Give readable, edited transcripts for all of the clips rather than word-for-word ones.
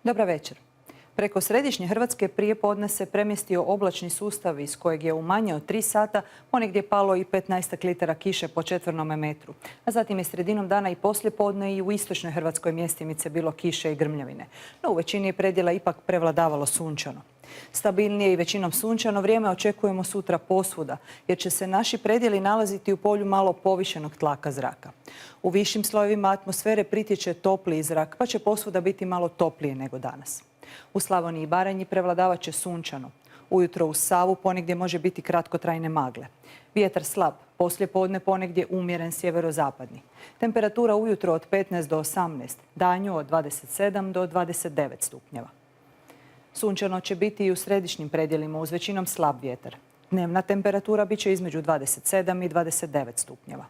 Dobra večer. Preko središnje Hrvatske prije podne se premjestio oblačni sustav iz kojeg je u manje od 3 sata ponegdje palo i 15 litara kiše po četvornome metru. A zatim je sredinom dana i poslije podne i u istočnoj Hrvatskoj mjestimice bilo kiše i grmljavine. No u većini je predjela ipak prevladavalo sunčano. Stabilnije i većinom sunčano vrijeme očekujemo sutra posvuda, jer će se naši predjeli nalaziti u polju malo povišenog tlaka zraka. U višim slojevima atmosfere pritječe topliji zrak, pa će posvuda biti malo toplije nego danas. U Slavoniji i Baranji prevladavat će sunčano. Ujutro uz Savu ponegdje može biti kratkotrajne magle. Vjetar slab, poslije podne ponegdje umjeren sjeverozapadni. Temperatura ujutro od 15 do 18, danju od 27 do 29 stupnjeva. Sunčano će biti i u središnjim predjelima uz većinom slab vjetar. Dnevna temperatura bit će između 27 i 29 stupnjeva.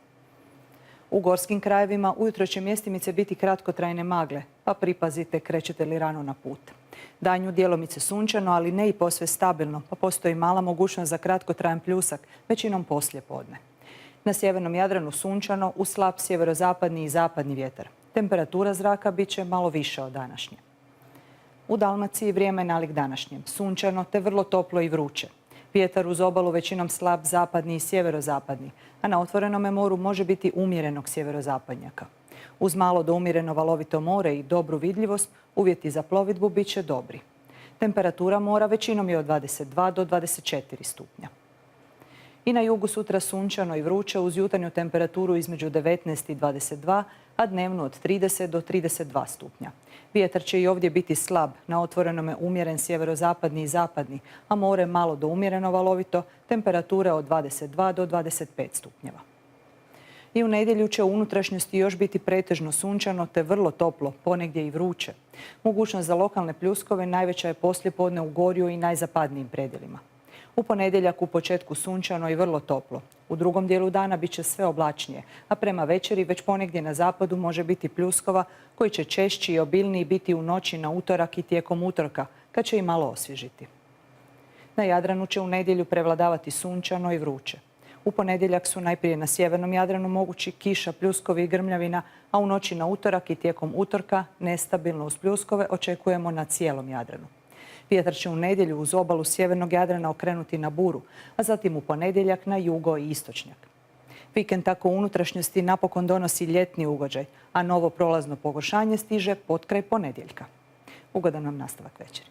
U gorskim krajevima ujutro će mjestimice biti kratkotrajne magle, pa pripazite krećete li rano na put. Danju djelomice sunčano, ali ne i posve stabilno, pa postoji mala mogućnost za kratkotrajan pljusak, većinom poslije podne. Na sjevernom Jadranu sunčano, uz slab sjeverozapadni i zapadni vjetar. Temperatura zraka bit će malo više od današnje. U Dalmaciji vrijeme nalik današnjem, sunčano te vrlo toplo i vruće. Vjetar uz obalu većinom slab zapadni i sjeverozapadni, a na otvorenome moru može biti umjerenog sjeverozapadnjaka. Uz malo do umjereno valovito more i dobru vidljivost, uvjeti za plovidbu bit će dobri. Temperatura mora većinom je od 22 do 24 stupnja. I na jugu sutra sunčano i vruće uz jutarnju temperaturu između 19 i 22, a dnevno od 30 do 32 stupnja. Vjetar će i ovdje biti slab, na otvorenome umjeren sjeverozapadni i zapadni, a more malo do umjereno valovito, temperatura od 22 do 25 stupnjeva. I u nedjelju će u unutrašnjosti još biti pretežno sunčano te vrlo toplo, ponegdje i vruće. Mogućnost za lokalne pljuskove najveća je poslijepodne u Gorju i najzapadnijim predjelima. U ponedjeljak u početku sunčano i vrlo toplo. U drugom dijelu dana bit će sve oblačnije, a prema večeri već ponegdje na zapadu može biti pljuskova koji će češći i obilniji biti u noći na utorak i tijekom utorka, kad će i malo osvježiti. Na Jadranu će u nedjelju prevladavati sunčano i vruće. U ponedjeljak su najprije na sjevernom Jadranu mogući kiša, pljuskovi i grmljavina, a u noći na utorak i tijekom utorka nestabilno uz pljuskove očekujemo na cijelom Jadranu. Vjetar će u nedjelju uz obalu sjevernog Jadrana okrenuti na buru, a zatim u ponedjeljak na jugo i istočnjak. Vikend tako u unutrašnjosti napokon donosi ljetni ugođaj, a novo prolazno pogoršanje stiže potkraj ponedjeljka. Ugodan vam nastavak večeri.